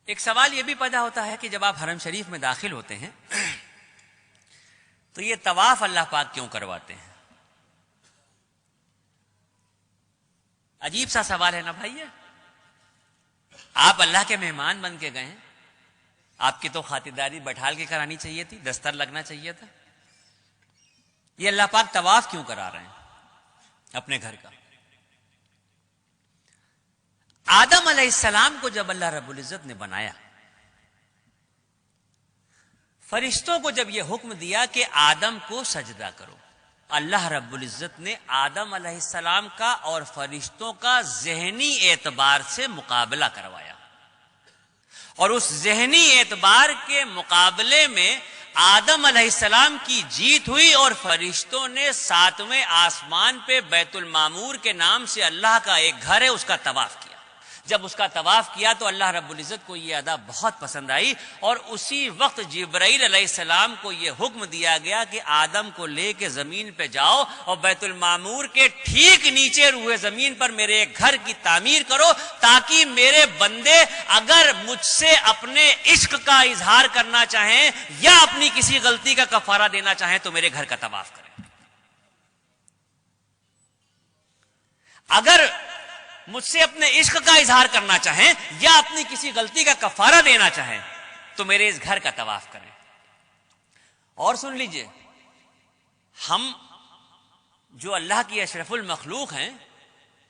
ایک سوال یہ بھی پیدا ہوتا ہے کہ جب آپ حرم شریف میں داخل ہوتے ہیں تو یہ طواف اللہ پاک کیوں کرواتے ہیں؟ عجیب سا سوال ہے نا بھائی. آپ اللہ کے مہمان بن کے گئے ہیں، آپ کی تو خاطرداری بٹھال کے کرانی چاہیے تھی، دستر لگنا چاہیے تھا. یہ اللہ پاک طواف کیوں کرا رہے ہیں اپنے گھر کا؟ آدم علیہ السلام کو جب اللہ رب العزت نے بنایا، فرشتوں کو جب یہ حکم دیا کہ آدم کو سجدہ کرو، اللہ رب العزت نے آدم علیہ السلام کا اور فرشتوں کا ذہنی اعتبار سے مقابلہ کروایا، اور اس ذہنی اعتبار کے مقابلے میں آدم علیہ السلام کی جیت ہوئی، اور فرشتوں نے 7ویں آسمان پہ بیت المعمور کے نام سے اللہ کا ایک گھر ہے اس کا طواف کیا. جب اس کا طواف کیا تو اللہ رب العزت کو یہ ادا بہت پسند آئی، اور اسی وقت جبرائیل علیہ السلام کو یہ حکم دیا گیا کہ آدم کو لے کے زمین پہ جاؤ اور بیت المعمور کے ٹھیک نیچے روئے زمین پر میرے ایک گھر کی تعمیر کرو، تاکہ میرے بندے اگر مجھ سے اپنے عشق کا اظہار کرنا چاہیں یا اپنی کسی غلطی کا کفارہ دینا چاہیں تو میرے گھر کا طواف کریں. اگر مجھ سے اپنے عشق کا اظہار کرنا چاہیں یا اپنی کسی غلطی کا کفارہ دینا چاہیں تو میرے اس گھر کا طواف کریں. اور سن لیجئے، ہم جو اللہ کی اشرف المخلوق ہیں،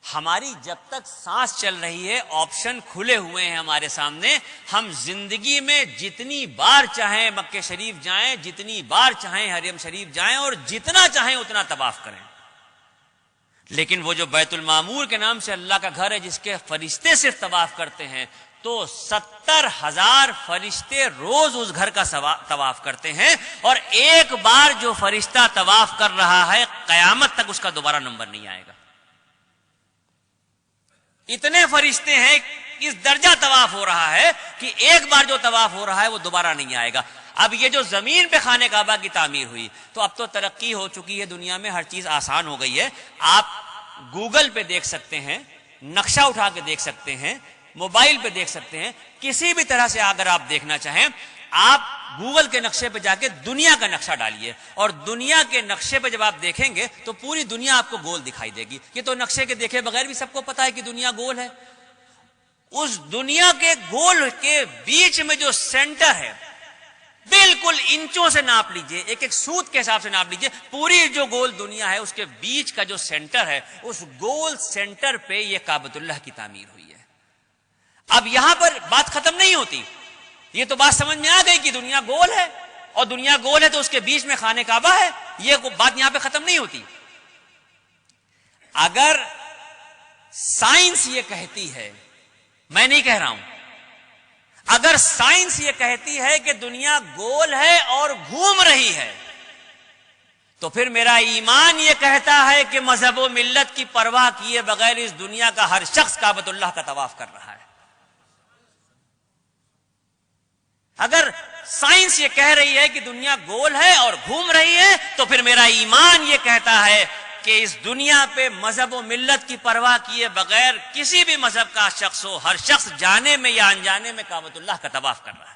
ہماری جب تک سانس چل رہی ہے آپشن کھلے ہوئے ہیں ہمارے سامنے. ہم زندگی میں جتنی بار چاہیں مکہ شریف جائیں، جتنی بار چاہیں حرم شریف جائیں، اور جتنا چاہیں اتنا طواف کریں. لیکن وہ جو بیت المعمور کے نام سے اللہ کا گھر ہے جس کے فرشتے صرف طواف کرتے ہیں، تو 70,000 فرشتے روز اس گھر کا طواف کرتے ہیں، اور ایک بار جو فرشتہ طواف کر رہا ہے قیامت تک اس کا دوبارہ نمبر نہیں آئے گا. اتنے فرشتے ہیں، اس درجہ طواف ہو رہا ہے کہ ایک بار جو طواف ہو رہا ہے وہ دوبارہ نہیں آئے گا. اب یہ جو زمین پہ خانہ کعبہ کی تعمیر ہوئی، تو اب تو ترقی ہو چکی ہے دنیا میں، ہر چیز آسان ہو گئی ہے. آپ گوگل پہ دیکھ سکتے ہیں، نقشہ اٹھا کے دیکھ سکتے ہیں، موبائل پہ دیکھ سکتے ہیں، کسی بھی طرح سے اگر آپ دیکھنا چاہیں آپ گوگل کے نقشے پہ جا کے دنیا کا نقشہ ڈالیے، اور دنیا کے نقشے پہ جب آپ دیکھیں گے تو پوری دنیا آپ کو گول دکھائی دے گی. یہ تو نقشے کے دیکھے بغیر بھی سب کو پتا ہے کہ دنیا گول ہے. اس دنیا کے گول کے بیچ میں جو سینٹر ہے، بالکل انچوں سے ناپ لیجئے، ایک ایک سوت کے حساب سے ناپ لیجئے، پوری جو گول دنیا ہے اس کے بیچ کا جو سینٹر ہے، اس گول سینٹر پہ یہ کعبۃ اللہ کی تعمیر ہوئی ہے. اب یہاں پر بات ختم نہیں ہوتی، یہ تو بات سمجھ میں آ گئی کہ دنیا گول ہے، اور دنیا گول ہے تو اس کے بیچ میں خانہ کعبہ ہے. یہ بات یہاں پہ ختم نہیں ہوتی. اگر سائنس یہ کہتی ہے، میں نہیں کہہ رہا ہوں، اگر سائنس یہ کہتی ہے کہ دنیا گول ہے اور گھوم رہی ہے، تو پھر میرا ایمان یہ کہتا ہے کہ مذہب و ملت کی پرواہ کیے بغیر اس دنیا کا ہر شخص کعبۃ اللہ کا طواف کر رہا ہے. اگر سائنس یہ کہہ رہی ہے کہ دنیا گول ہے اور گھوم رہی ہے، تو پھر میرا ایمان یہ کہتا ہے کہ اس دنیا پہ مذہب و ملت کی پرواہ کیے بغیر کسی بھی مذہب کا شخص ہو، ہر شخص جانے میں یا انجانے میں کعبۃ اللہ کا طواف کر رہا ہے.